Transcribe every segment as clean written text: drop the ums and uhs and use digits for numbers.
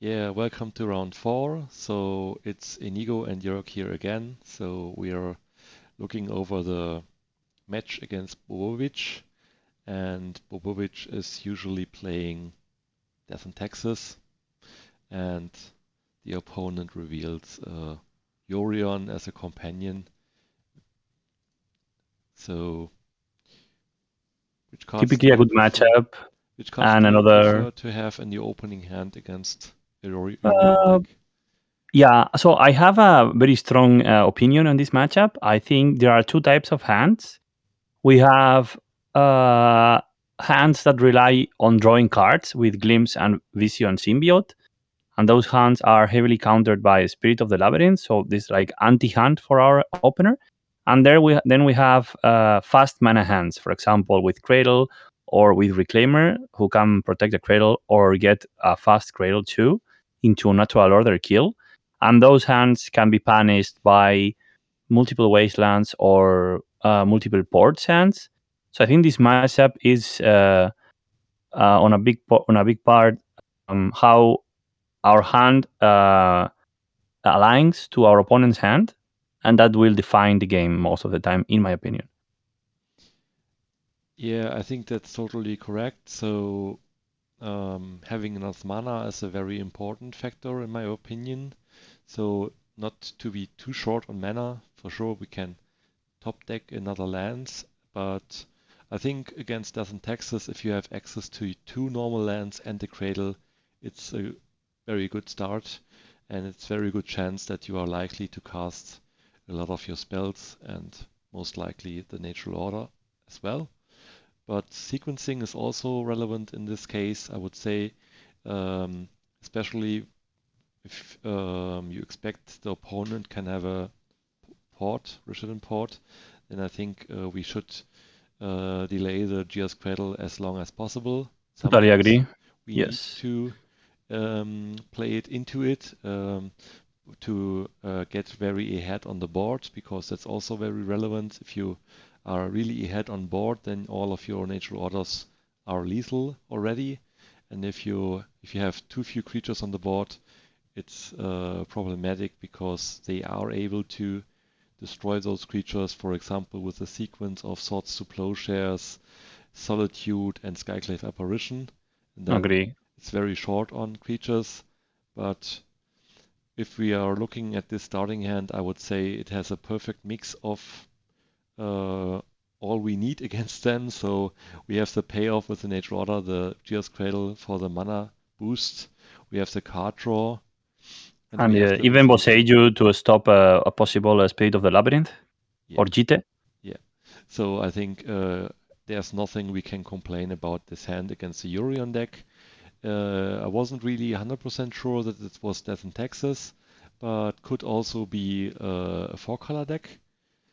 Yeah, welcome to round 4. So it's Inigo and Jörg here again. So we are looking over the match against bobovic, and bobovic is usually playing Death in Texas, and the opponent reveals Yorion as a companion. So which cards do Typically a you good prefer? matchup. Which cards And do you another, prefer to have in the opening hand against a Yorion uh, deck? yeah, so I have a very strong opinion on this matchup. I think there are two types of hands. We have hands that rely on drawing cards with Glimpse and Vision Symbiote. And those hands are heavily countered by Spirit of the Labyrinth. So this like anti-hand for our opener. And then we have fast mana hands, for example, with Cradle or with Reclaimer, who can protect the Cradle or get a fast Cradle too into a natural order kill. And those hands can be punished by multiple Wastelands or multiple Ports hands. So I think this matchup is on a big part how our hand aligns to our opponent's hand, and that will define the game most of the time, in my opinion. Yeah, I think that's totally correct. So having enough mana is a very important factor in my opinion. So not to be too short on mana. For sure we can top deck another lands, but I think against Death in Texas, if you have access to 2 normal lands and the Cradle, it's a very good start, and it's very good chance that you are likely to cast a lot of your spells and most likely the Natural Order as well. But sequencing is also relevant in this case, I would say, um, especially if you expect the opponent can have a Resident port, then I think we should delay the GS Cradle as long as possible. Totally Sometimes agree. we need Yes. to play it into it to get very ahead on the board, because that's also very relevant. If you are really ahead on board, then all of your natural orders are lethal already. And if you have too few creatures on the board, it's problematic because they are able to destroy those creatures, for example, with a sequence of Swords to Plowshares, Solitude, and Skyclave Apparition. And then Agree. it's very short on creatures, but if we are looking at this starting hand, I would say it has a perfect mix of uh, all we need against them. So we have the payoff with the Nature Order, the Gears Cradle for the mana boost. We have the card draw, and we And have the even rotation. Boseiju to stop a possible Spirit of the Labyrinth Yeah, or Jite. yeah. So I think there's nothing we can complain about this hand against the Yorion deck. I wasn't really 100% sure that it was Death in Texas, but could also be a 4-color deck.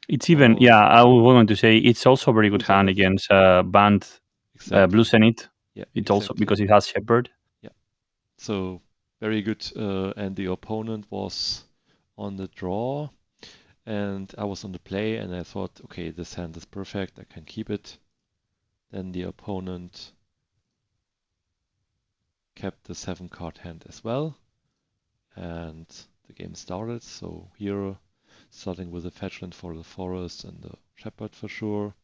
It's even, Or yeah, I was going to say it's also a very good Blue hand Zenith. against Band Blue Exactly. Zenith. Yeah, It also exactly. because it has Shepherd. Yeah. So very good. And the opponent was on the draw, and I was on the play, and I thought, okay, this hand is perfect. I can keep it. Then the opponent kept the 7-card hand as well, and the game started. So here, starting with the fetchland for the forest and the shepherd for sure.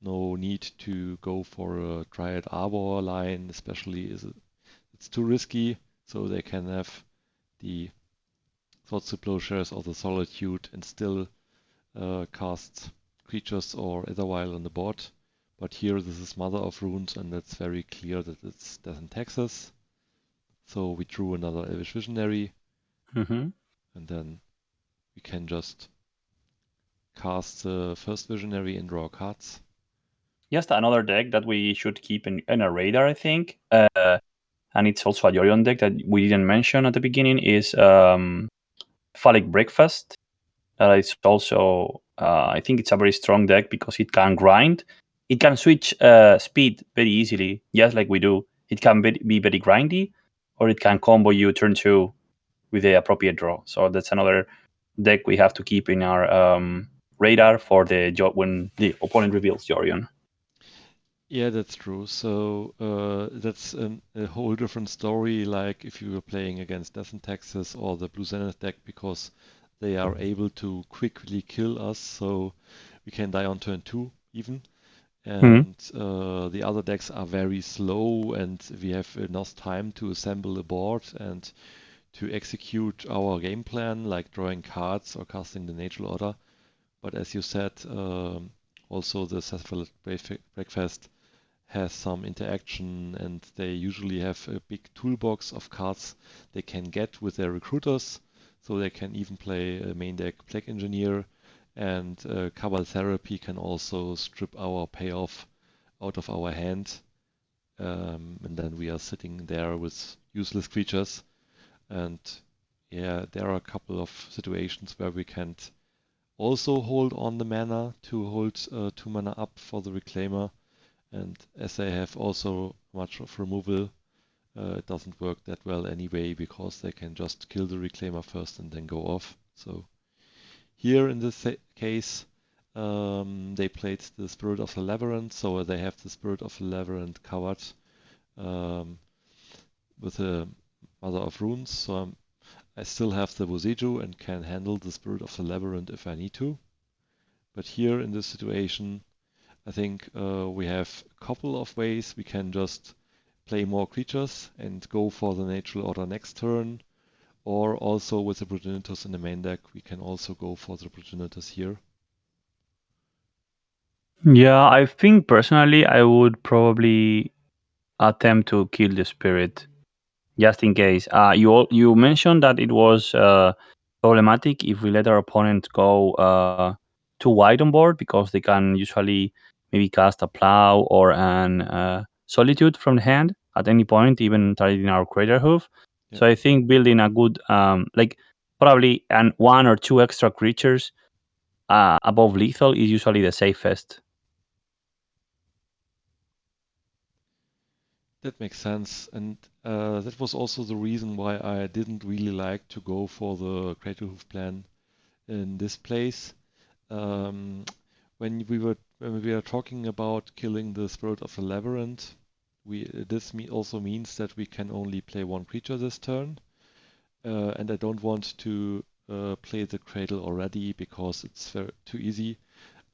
No need to go for a Dryad Arbor line, especially it's too risky. So they can have the Swords to Plowshares or the Solitude and still cast creatures or Etherwild on the board. But here this is Mother of Runes, and it's very clear that it's Death in Texas. So we drew another Elvish Visionary, Mm-hmm. and then we can just cast the first Visionary and draw cards. Just another deck that we should keep in our radar, I think. And it's also a Yorion deck that we didn't mention at the beginning is Phallic Breakfast. It's also, I think it's a very strong deck because it can grind. It can switch speed very easily, just like we do. It can be very grindy, or it can combo you turn 2 with the appropriate draw. So that's another deck we have to keep in our radar for the when the opponent reveals Yorion. Yeah, that's true. So that's a whole different story, like if you were playing against Death and Taxes or the Blue Zenith deck, because they are able to quickly kill us, so we can die on turn two even. Mhm. And the other decks are very slow, and we have enough time to assemble a board and to execute our game plan, like drawing cards or casting the Natural Order. But as you said, also the Cephalid Breakfast has some interaction, and they usually have a big toolbox of cards they can get with their recruiters. So they can even play a main deck Plague Engineer, and Cabal Therapy can also strip our payoff out of our hand. And then we are sitting there with useless creatures. And yeah, there are a couple of situations where we can't also hold on the mana to hold 2 mana up for the Reclaimer. And as they have also much of removal, it doesn't work that well anyway, because they can just kill the Reclaimer first and then go off. So here in this case, they played the Spirit of the Labyrinth, so they have the Spirit of the Labyrinth covered um, with a Mother of Runes. So I still have the Boseiju and can handle the Spirit of the Labyrinth if I need to. But here in this situation, I think we have a couple of ways. We can just play more creatures and go for the natural order next turn, or also with the Progenitus in the main deck, we can also go for the Progenitus here. Yeah, I think personally I would probably attempt to kill the spirit just in case. You mentioned that it was problematic if we let our opponent go too wide on board because they can usually maybe cast a plow or an solitude from the hand at any point, even targeting our crater hoof. Yeah, So I think building a good like probably an one or two extra creatures above lethal is usually the safest. that makes sense. And that was also the reason why I didn't really like to go for the Craterhoof plan in this place. Um, when we were talking about killing the Spirit of the Labyrinth, this also means that we can only play one creature this turn. And I don't want to play the Cradle already because it's too easy.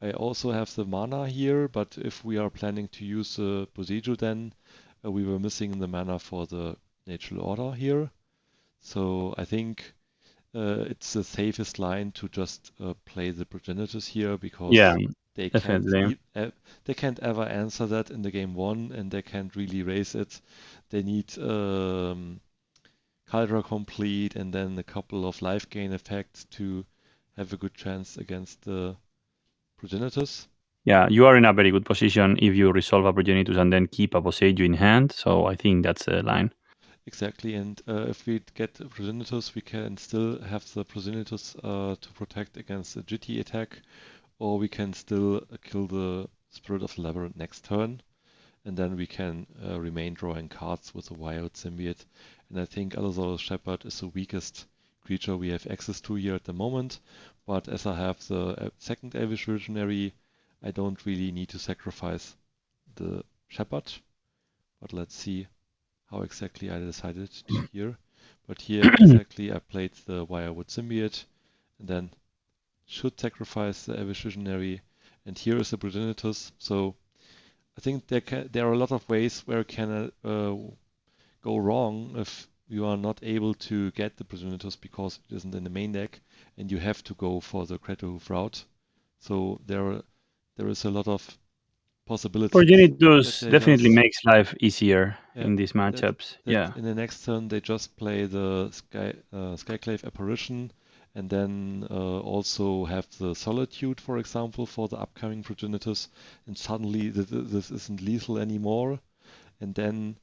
I also have the mana here, but if we are planning to use the Boseiju, then we were missing the mana for the Natural Order here. So I think it's the safest line to just play the Progenitus here, Yeah, because they can't definitely. they can't ever answer that in the game one, and they can't really raise it. They need Caldera complete and then a couple of life gain effects to have a good chance against the Progenitus. Yeah, you are in a very good position if you resolve a Progenitus and then keep a Boseiju in hand. So I think that's the line. Exactly, and if we get Progenitus, we can still have the Progenitus to protect against a Jitty attack, or we can still kill the Spirit of the Labyrinth next turn, and then we can remain drawing cards with a Wild Symbiote. And I think Allosaurus Shepherd is the weakest creature we have access to here at the moment, but as I have the second Elvish Visionary, I don't really need to sacrifice the Shepherd. But let's see how exactly I decided here. But here exactly I played the Wirewood Symbiote, and then should sacrifice the Elvish Visionary, and here is the Progenitus. So I think there are a lot of ways where it can go wrong if you are not able to get the Progenitus because it isn't in the main deck, and you have to go for the Craterhoof route. So there is a lot of possibilities that Progenitus they definitely just makes life easier yeah in these that matchups. that Yeah. in the next turn they just play the Skyclave Apparition, and then also have the Solitude, for example, for the upcoming Progenitus, and suddenly this isn't lethal anymore, and then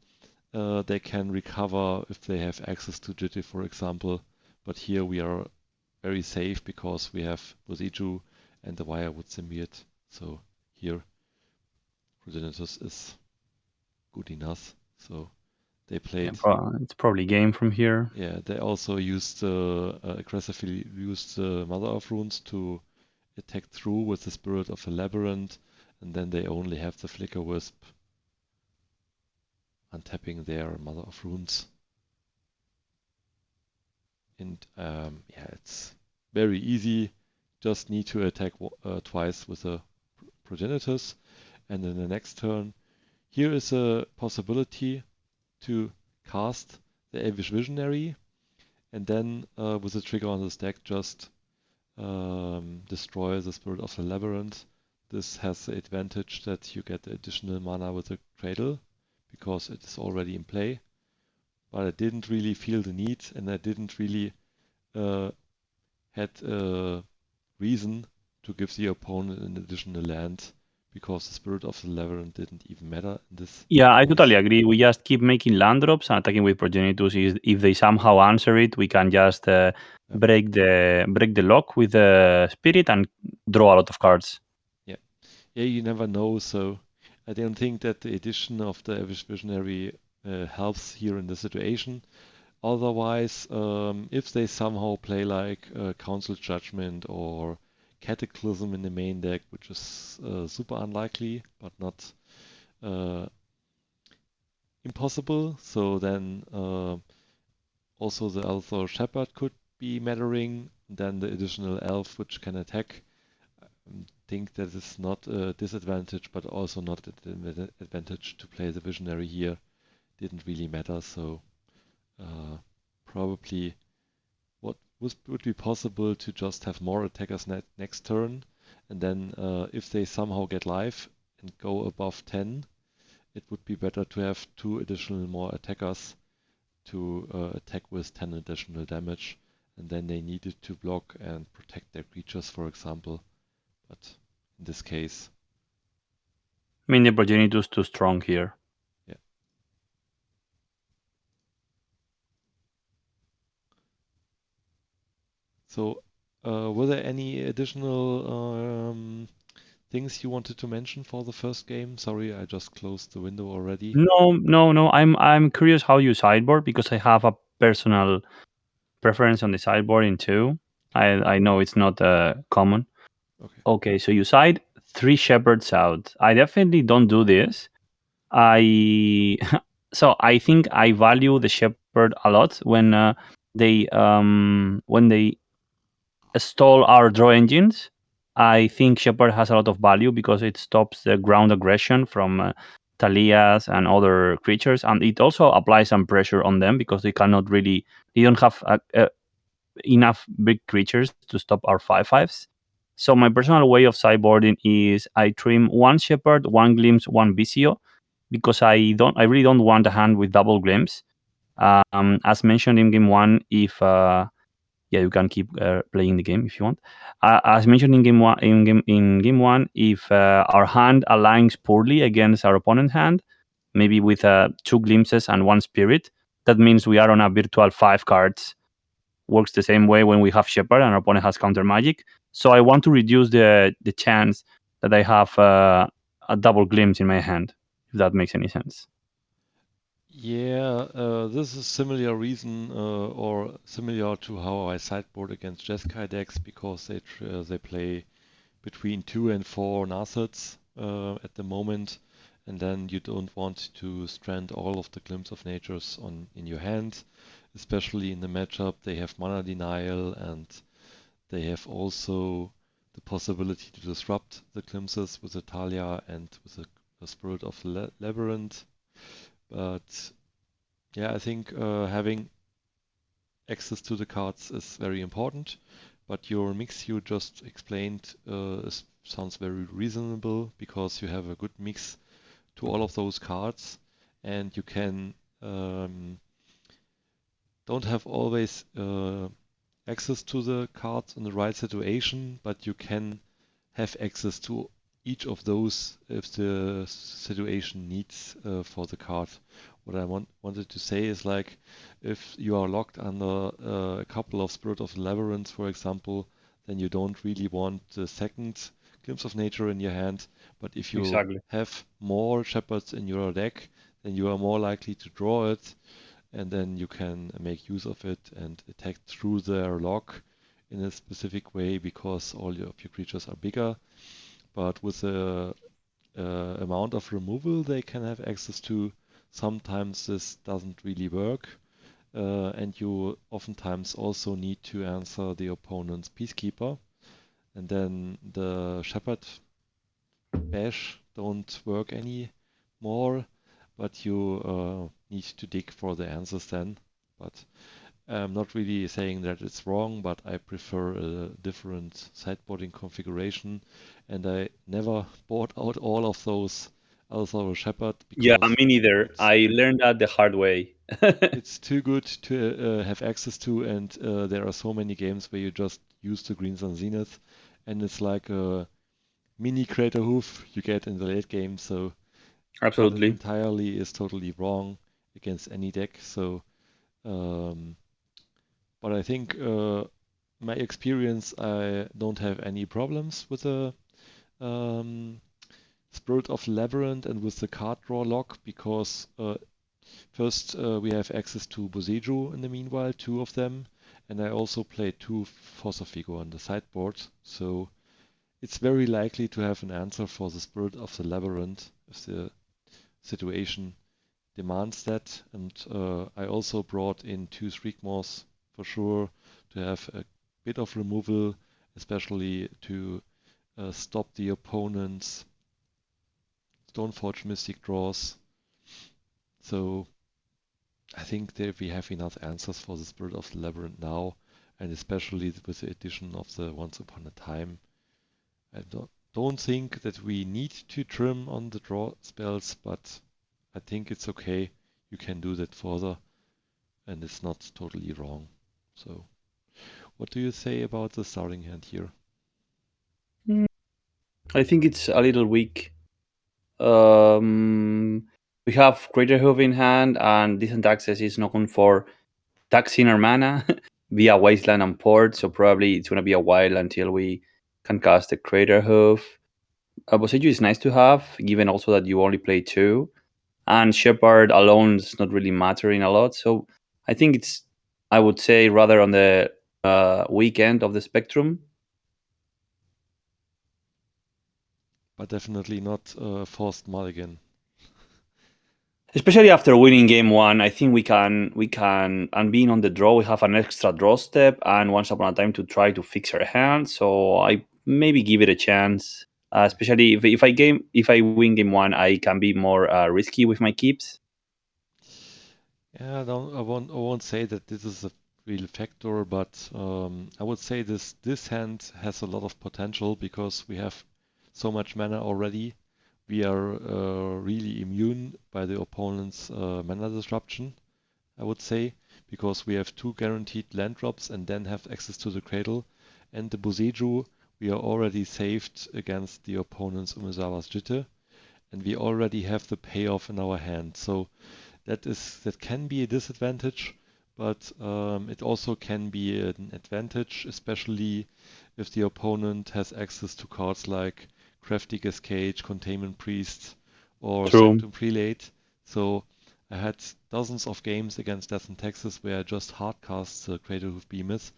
they can recover if they have access to Jitty, for example. But here we are very safe because we have Boseiju and the Wirewood Symbiote. So here Progenitus is good enough. So they Yeah, played. it's probably game from here. Yeah, they also used aggressively used the Mother of Runes to attack through with the Spirit of the Labyrinth, and then they only have the Flicker Wisp untapping their Mother of Runes. And yeah, it's very easy. Just need to attack twice with a Progenitus, and in the next turn, here is a possibility to cast the Elvish Visionary, and then with a trigger on the stack, just destroy the Spirit of the Labyrinth. This has the advantage that you get additional mana with the Cradle, because it is already in play. But I didn't really feel the need, and I didn't really had a reason to give the opponent an additional land, because the Spirit of the Labyrinth didn't even matter in this Yeah, I totally case. agree. We just keep making land drops and attacking with Progenitus. If they somehow answer it, we can just Yeah. break the lock with the spirit and draw a lot of cards. Yeah, yeah, you never know. So I don't think that the addition of the Elvish Visionary helps here in the situation. Otherwise, if they somehow play like Council Judgment or Cataclysm in the main deck, which is super unlikely, but not uh, impossible, so then also the Elthor Shepherd could be mattering. Then the additional elf which can attack. I think that is not a disadvantage, but also not an advantage to play the Visionary here. Didn't really matter, so probably what would be possible to just have more attackers next turn, and then if they somehow get life and go above 10, it would be better to have 2 additional more attackers to attack with 10 additional damage, and then they needed to block and protect their creatures, for example. But in this case, I mean, the Progenitus too strong here. yeah. So, were there any additional things you wanted to mention for the first game? Sorry, I just closed the window already. No. I'm curious how you sideboard because I have a personal preference on the sideboarding too. I know it's not common. Okay. Okay, so you side 3 shepherds out. I definitely don't do this. I so I think I value the shepherd a lot when they stall our draw engines. I think shepherd has a lot of value because it stops the ground aggression from Thalias and other creatures, and it also applies some pressure on them because they don't have enough big creatures to stop our 5/5s. So my personal way of sideboarding is I trim 1 shepherd, 1 glimpse, 1 visio because I really don't want a hand with double glimpse. As mentioned in game 1, if yeah, you can keep playing the game if you want. As mentioned in game one, if our hand aligns poorly against our opponent hand, maybe with 2 glimpses and 1 spirit, that means we are on a virtual 5 cards. Works the same way when we have shepherd and our opponent has counter magic. So I want to reduce the chance that I have a double glimpse in my hand, if that makes any sense. Yeah, this is similar reason or similar to how I sideboard against Jeskai decks, because they play between 2 and 4 Narsets at the moment, and then you don't want to strand all of the Glimpse of Natures in your hand, especially in the matchup. They have mana denial, and they have also the possibility to disrupt the Glimpses with Italia and with the Spirit of the Labyrinth. But yeah, I think having access to the cards is very important. But your mix you just explained sounds very reasonable, because you have a good mix to all of those cards, and you can don't have always access to the cards in the right situation, but you can have access to each of those if the situation needs for the card. What I wanted to say is, like, if you are locked under a couple of Spirit of the Labyrinth, for example, then you don't really want the second Glimpse of Nature in your hand. But if you Exactly. have more Shepherds in your deck, then you are more likely to draw it, and then you can make use of it and attack through their lock in a specific way, because all of your creatures are bigger. But with the amount of removal they can have access to, sometimes this doesn't really work, and you oftentimes also need to answer the opponent's Peacekeeper, and then the Shepherd bash don't work anymore, but you need to dig for the answers then. But I'm not really saying that it's wrong, but I prefer a different sideboarding configuration, and I never bought out all of those Althor Shepherd Yeah, because me neither. it's I learned that the hard way. it's too good to have access to, and there are so many games where you just use the Greens on Zenith, and it's like a mini Crater Hoof you get in the late game, so cut it Absolutely. entirely is totally wrong against any deck. So, um, but I think my experience, I don't have any problems with the um, Spirit of Labyrinth and with the card draw lock because first we have access to Boseiju in the meanwhile, two of them, and I also play two Fossa Figo on the sideboard, so it's very likely to have an answer for the Spirit of the Labyrinth if the situation demands that. And I also brought in two Shriekmaws for sure to have a bit of removal, especially to stop the opponent's Stoneforge Mystic draws. So I think that we have enough answers for the Spirit of the Labyrinth now, and especially with the addition of the Once Upon a Time. I don't think that we need to trim on the draw spells, but I think it's okay. You can do that further, and it's not totally wrong. So, what do you say about the starting hand here? Mm, I think it's a little weak. Um, we have Greater Hoof in hand, and Distant Access is known for taxing our mana via Wasteland and Port, so probably it's going to be a while until we can cast the Crater Hoof. Boseiju is nice to have, given also that you only play two, and Shepard alone is not really mattering a lot. So I think it's, I would say, rather on the weak end of the spectrum. But definitely not forced mulligan. Especially after winning game one, I think we can and being on the draw, we have an extra draw step and once upon a time to try to fix our hand. So I maybe give it a chance. Especially if I win game one, I can be more risky with my keeps. Yeah, I won't say that this is a real factor, but I would say this hand has a lot of potential because we have so much mana already. We are really immune by the opponent's mana disruption, I would say, because we have two guaranteed land drops and then have access to the Cradle. And the Boseiju, we are already saved against the opponent's Umezawa's Jitte, and we already have the payoff in our hand. So that can be a disadvantage, but it also can be an advantage, especially if the opponent has access to cards like Craftiger's Cage, Containment Priest, or True. Sanctum Prelate. So I had dozens of games against Death in Texas where I just hardcast the Crater Hoof Behemoth,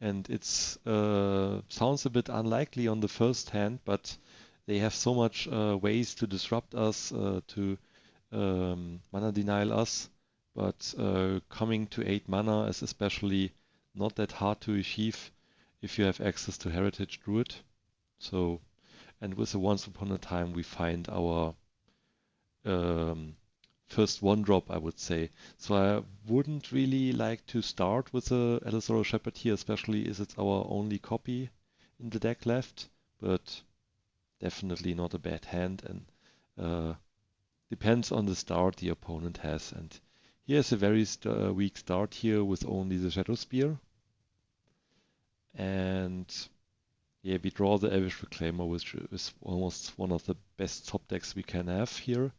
and it's sounds a bit unlikely on the first hand, but they have so much ways to disrupt us, to mana denial us, but coming to 8 mana is especially not that hard to achieve if you have access to Heritage Druid. So, and with the Once Upon a Time, we find our um, first one drop, I would say. So I wouldn't really like to start with the Elisoro Shepherd here, especially as it's our only copy in the deck left, but definitely not a bad hand, and depends on the start the opponent has. And he has a very weak start here with only the Shadow Spear. And yeah, we draw the Elvish Reclaimer, which is almost one of the best top decks we can have here.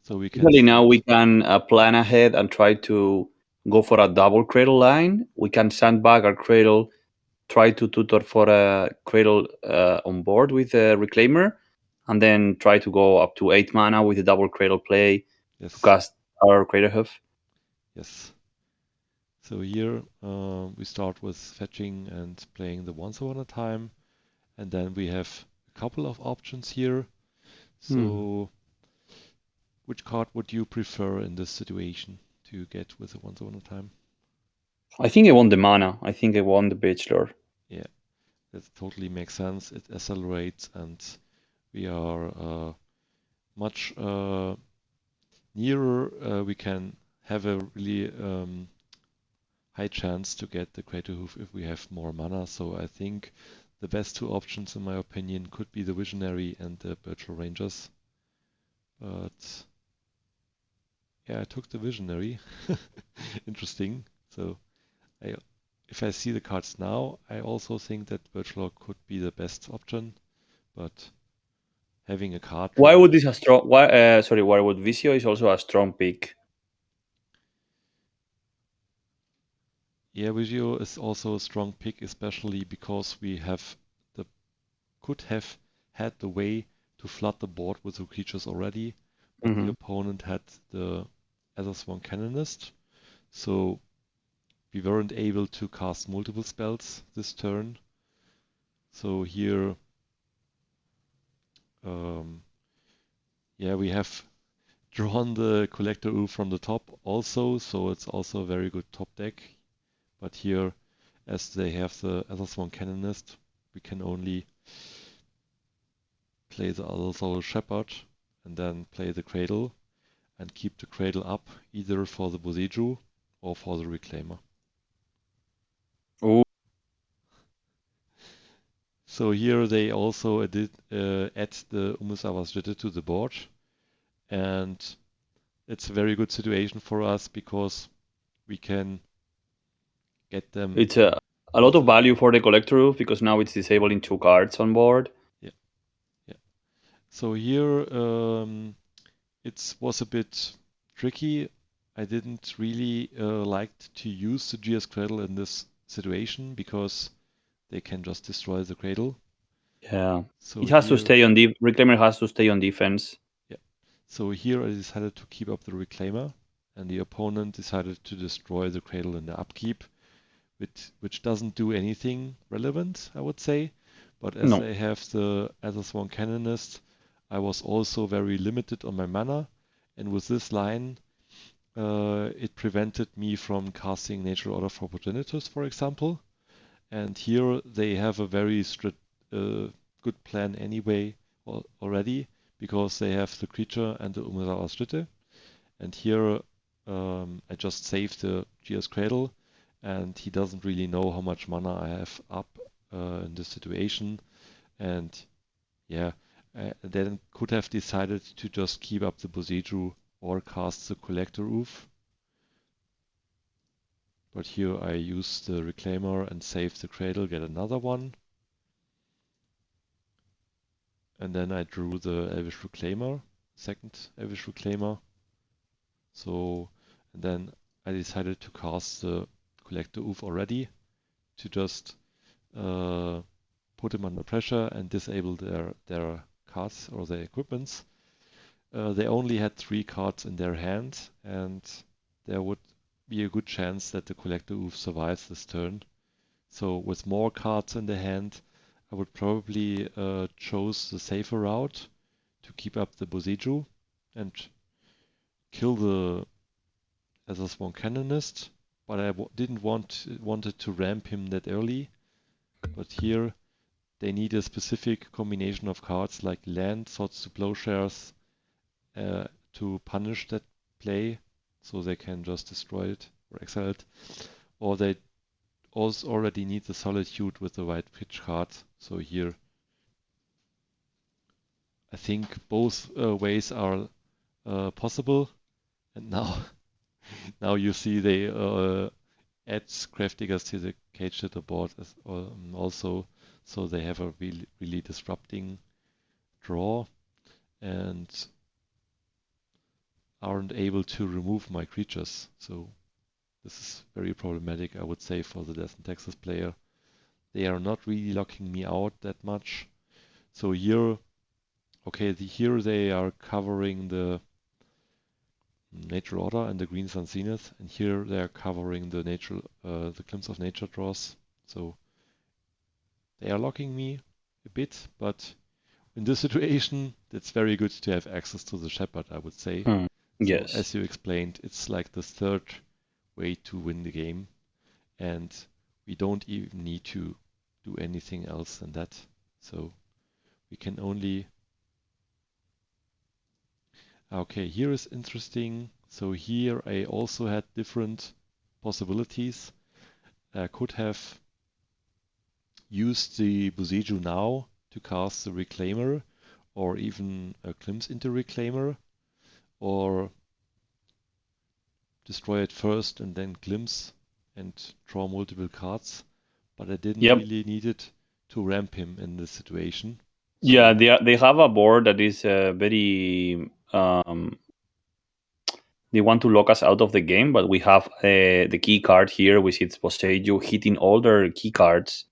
So we can Usually now we start. can plan ahead and try to go for a double cradle line. We can sandbag our cradle, try to tutor for a cradle on board with a reclaimer, and then try to go up to 8 mana with a double cradle play to Yes, cast our cradle hoof. yes. So here we start with fetching and playing the Once Upon a Time, and then we have a couple of options here. Hmm. So which card would you prefer in this situation to get with the once upon a time? I think I want the mana. I think I want the Beach Lord. Yeah, that totally makes sense. It accelerates, and we are much nearer. We can have a really high chance to get the Crater Hoof if we have more mana. So I think the best two options, in my opinion, could be the Visionary and the Virtual Rangers. But yeah, I took the Visionary. Interesting. So I, if I see the cards now, I also think that Virtual could be the best option. But having a card Why would draw, this a strong? Why? Sorry. Why would Visio is also a strong pick? yeah, Vigio is also a strong pick, especially because we the could have had the way to flood the board with the creatures already, but the Hmm. opponent had the Azerswan Canonist, so we weren't able to cast multiple spells this turn. So here, um, yeah, we have drawn the Collector Oof from the top also, so it's also a very good top deck. But here, as they have the Azerswan Canonist, we can only play the Other Soul Shepherd and then play the Cradle and keep the Cradle up either for the Boseiju or for the Reclaimer. Ooh, So here they also add the Umusawa Jitte to the board, and it's a very good situation for us because we can get them it's a lot both. of value for the Collector Roof because now it's disabling 2 cards on board. Yeah, yeah. So here it was a bit tricky. I didn't really like to use the GS Cradle in this situation because they can just destroy the Cradle. Yeah, So it has to here, stay on Reclaimer has to stay on defense. yeah. So here I decided to keep up the Reclaimer, and the opponent decided to destroy the Cradle in the upkeep, which doesn't do anything relevant, I would say. But as No, I have the Azerswan Canonist, I was also very limited on my mana, and with this line, it prevented me from casting Natural Order for Progenitors, for example. And here they have a very good plan anyway already, because they have the creature and the Umurawa Stritte. And here I just saved the GS Cradle, and he doesn't really know how much mana I have up in this situation. And yeah, then could have decided to just keep up the Boseiju or cast the Collector Oof. But here I use the Reclaimer and save the Cradle, get another one. And then I drew the Elvish Reclaimer, second Elvish Reclaimer. So, and then I decided to cast the Collector Oof already to just uh, put them under pressure and disable their cards or their equipments. They only had 3 cards in their hand, and there would be a good chance that the Collector Oof survives this turn. So with more cards in the hand, I would probably choose the safer route to keep up the Boseiju and kill the Azerswan Canonist, but I didn't wanted to ramp him that early. But here they need a specific combination of cards like land, swords to plowshares to punish that play, so they can just destroy it or exile it, or they also already need the Solitude with the white pitch card. So here I think both ways are possible. And now, now you see they add Diggers to the cage hitter board also, so they have a really disrupting draw and aren't able to remove my creatures. So this is very problematic, I would say, for the Death and Texas player. They are not really locking me out that much. So here, okay, here they are covering the Nature Order and the Green Sun Zenith, and here they are covering the Glimpse of Nature draws. So they are locking me a bit, but in this situation, it's very good to have access to the shepherd, I would say. Hmm. So Yes. as you explained, it's like the third way to win the game, and we don't even need to do anything else than that. So we can only... Okay, here is interesting. So here I also had different possibilities. I could have used the Buseju now to cast the Reclaimer, or even a glimpse into Reclaimer, or destroy it first and then glimpse and draw multiple cards. But I didn't Yep. really need it to ramp him in this situation. Yeah, So they have a board that is very. They want to lock us out of the game, but we have the key card here, which is Boseiju hitting all their key cards,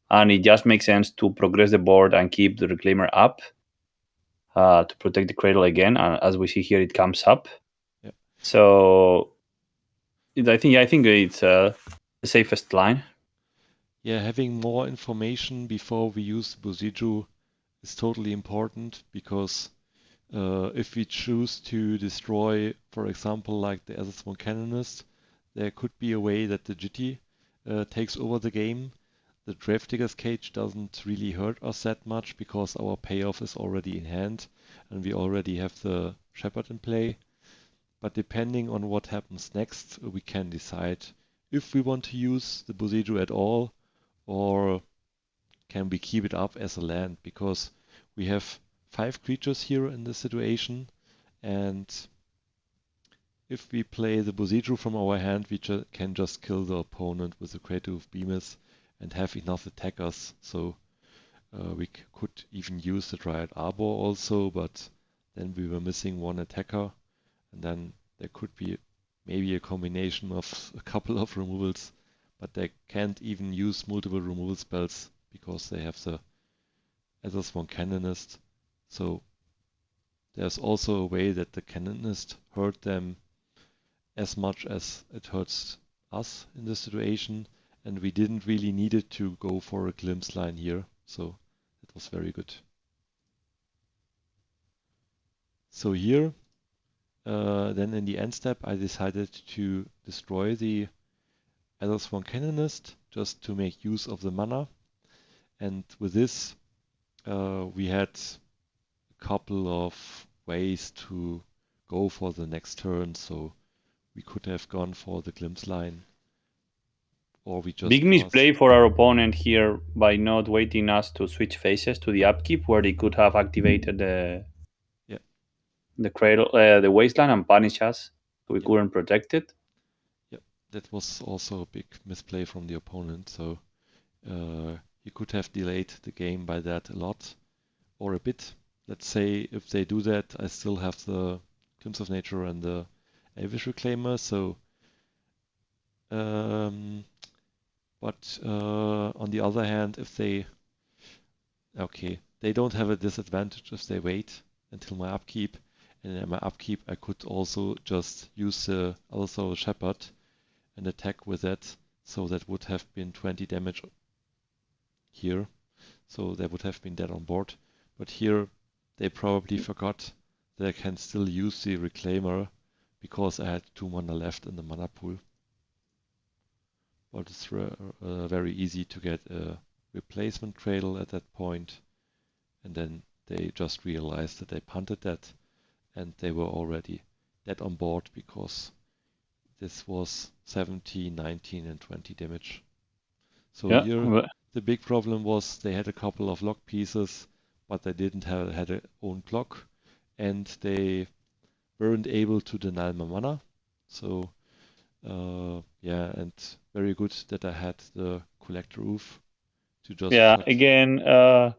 and it just makes sense to progress the board and keep the Reclaimer up to protect the cradle again. And as we see here, it comes up. yeah, So I think it's the safest line. yeah, having more information before we use Buseju is totally important because if we choose to destroy, for example, like the SS1 Canonist, there could be a way that the Jitty takes over the game. The Grave Digger's Cage doesn't really hurt us that much because our payoff is already in hand and we already have the Shepherd in play. But depending on what happens next, we can decide if we want to use the Buseju at all or can we keep it up as a land because we have 5 creatures here in this situation, and if we play the Buseju from our hand, we can just kill the opponent with the Creative Behemoth and have enough attackers. So we could even use the Dryad Arbor also, but then we were missing one attacker, and then there could be maybe a combination of a couple of removals, but they can't even use multiple removal spells because they have the SS1 Canonist. So there's also a way that the Canonist hurt them as much as it hurts us in this situation, and we didn't really need it to go for a glimpse line here, so it was very good. So here, then in the end step, I decided to destroy the SS1 Canonist just to make use of the mana, and with this, we had a couple of ways to go for the next turn, so we could have gone for the glimpse line, or we just Big cast. misplay for our opponent here by not waiting us to switch phases to the upkeep, where they could have activated Yeah, the cradle, the wasteland, and punish us, so we yeah, couldn't protect it. yeah. That was also a big misplay from the opponent. So he could have delayed the game by that a lot or a bit. Let's say if they do that, I still have the Glimpse of Nature and the Elvish Reclaimer. So, um, but on the other hand, if they okay, they don't have a disadvantage if they wait until my upkeep. And in my upkeep, I could also just use the also Shepherd and attack with that. So that would have been 20 damage here. So they would have been dead on board. But here, they probably forgot that I can still use the Reclaimer because I had 2 mana left in the mana pool. But it's very easy to get a replacement cradle at that point. And then they just realized that they punted that and they were already dead on board because this was 17, 19, and 20 damage. So Yeah, here the big problem was they had a couple of lock pieces, but they didn't have had their own block, and they weren't able to deny my mana. So yeah, and very good that I had the Collector Roof to just yeah. Again,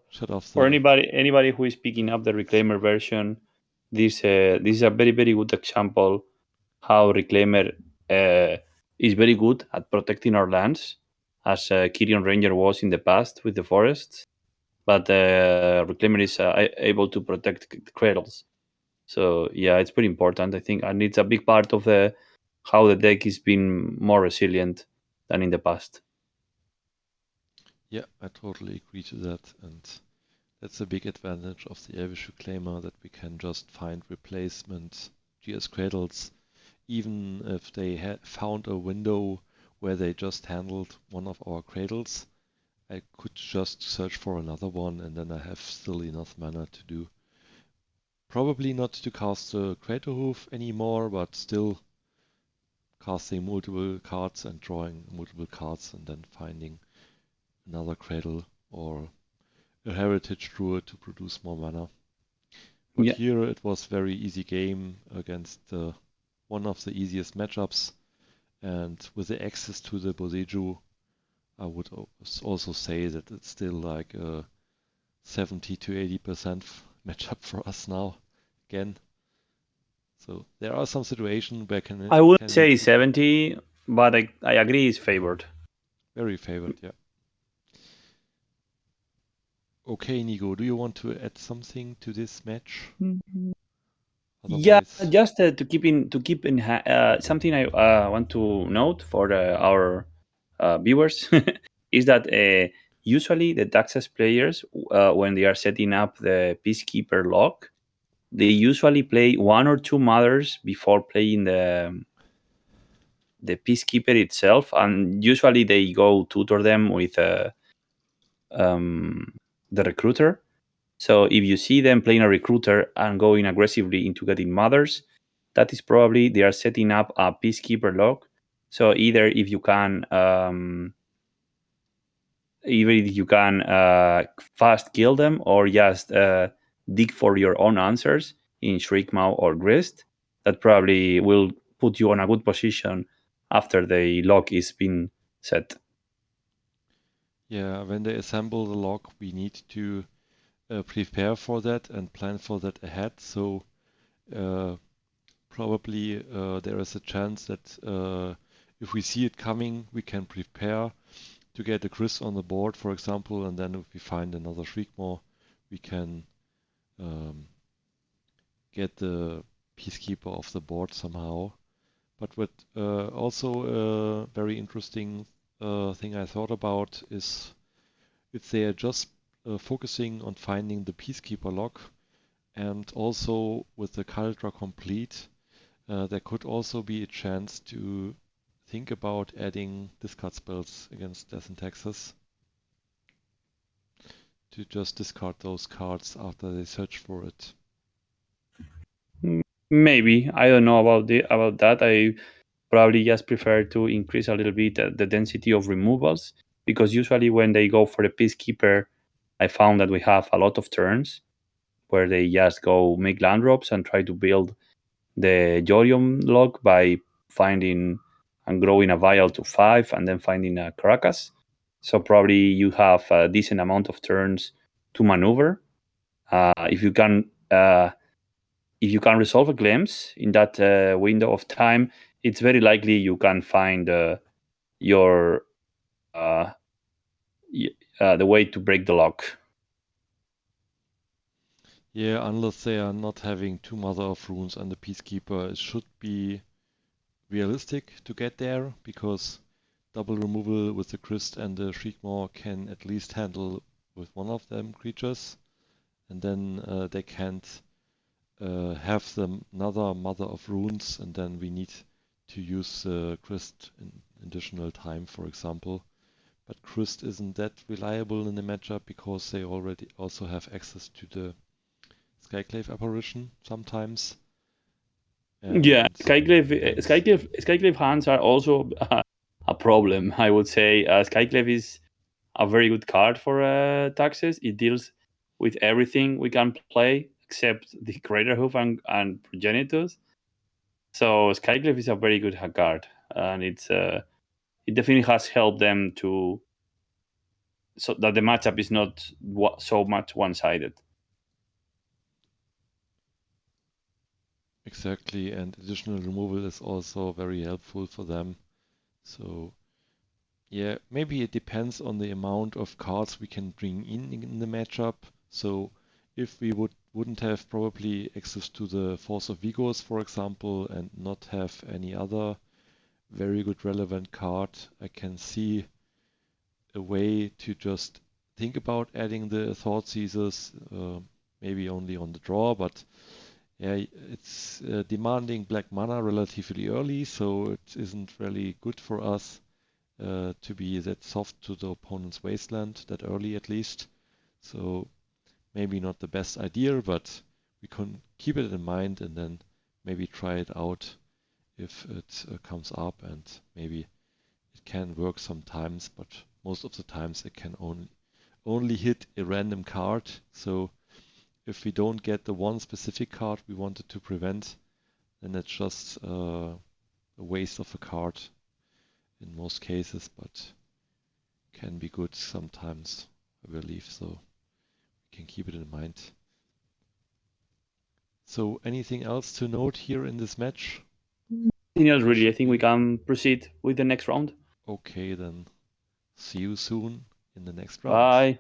shut off for the... anybody who is picking up the Reclaimer version, this is a very good example how Reclaimer is very good at protecting our lands, as Kyrian Ranger was in the past with the forests. But Reclaimer is able to protect cradles. So yeah, it's pretty important, I think, and it's a big part of the how the deck is being more resilient than in the past. Yeah, I totally agree to that. And That's a big advantage of the Elvish Reclaimer, that we can just find replacement GS Cradles, even if they had found a window where they just handled one of our cradles. I could just search for another one, and then I have still enough mana to do. Probably not to cast the Craterhoof anymore, but still casting multiple cards and drawing multiple cards and then finding another Cradle or a Heritage Druid to produce more mana. But Yeah. here it was very easy game against one of the easiest matchups, and with the access to the Boseiju, I would also say that it's still like a 70 to 80% matchup for us now again. So there are some situations where I wouldn't can be say 70, but I agree it's favored. very favored, yeah. Okay, Nico, do you want to add something to this match? Yeah, Otherwise, just to keep in something I want to note for our viewers is that usually the Taxes players, when they are setting up the Peacekeeper lock, they usually play one or two mothers before playing the Peacekeeper itself, and usually they go tutor them with um, the Recruiter. So if you see them playing a Recruiter and going aggressively into getting mothers, that is probably they are setting up a Peacekeeper lock. So either if you can fast kill them, or just dig for your own answers in Shriekmaw or Grist, that probably will put you on a good position after the lock is being set. yeah, when they assemble the log, we need to prepare for that and plan for that ahead. So uh, probably there is a chance that if we see it coming, we can prepare to get a Chris on the board, for example, and then if we find another Shriekmaw, we can um, get the Peacekeeper off the board somehow. But what also a very interesting thing I thought about is if they are just focusing on finding the Peacekeeper lock, and also with the Caldra complete, there could also be a chance to think about adding discard spells against Death and Taxes, to just discard those cards after they search for it. Maybe I don't know about that. I probably just prefer to increase a little bit the density of removals, because usually when they go for the Peacekeeper, I found that we have a lot of turns where they just go make land drops and try to build the Jorium log by finding and growing a vial to 5 and then finding a Caracas. So probably you have a decent amount of turns to maneuver. If you can resolve a glimpse in that window of time, it's very likely you can find your uh, the way to break the lock. Yeah, unless they are not having two Mother of Runes and the Peacekeeper, it should be realistic to get there, because double removal with the Christ and the Shriekmaw can at least handle with one of them creatures, and then they can't have another Mother of Runes, and then we need to use Christ in additional time, for example. But Christ isn't that reliable in the matchup because they already also have access to the Skyclave apparition sometimes. Yeah, And and Skyclave hands are also a problem. I would say Skyclave is a very good card for taxes. It deals with everything we can play except the Craterhoof and Progenitus. So Skyclave is a very good card, and it definitely has helped them to so that the matchup is not so much one-sided. exactly, and additional removal is also very helpful for them. So yeah, maybe it depends on the amount of cards we can bring in the matchup. So if we wouldn't have probably access to the Force of Vigors, for example, and not have any other very good relevant card, I can see a way to just think about adding the Thought Seizures, maybe only on the draw, but yeah, it's demanding black mana relatively early, so it isn't really good for us to be that soft to the opponent's wasteland that early at least. So maybe not the best idea, but we can keep it in mind and then maybe try it out if it comes up, and maybe it can work sometimes, but most of the times it can only hit a random card. So if we don't get the one specific card we wanted to prevent, then it's just a waste of a card in most cases, but can be good sometimes, I believe. So we can keep it in mind. So anything else to note here in this match? Nothing else really. I Should think we can proceed with the next round. Okay, then see you soon in the next round. Bye.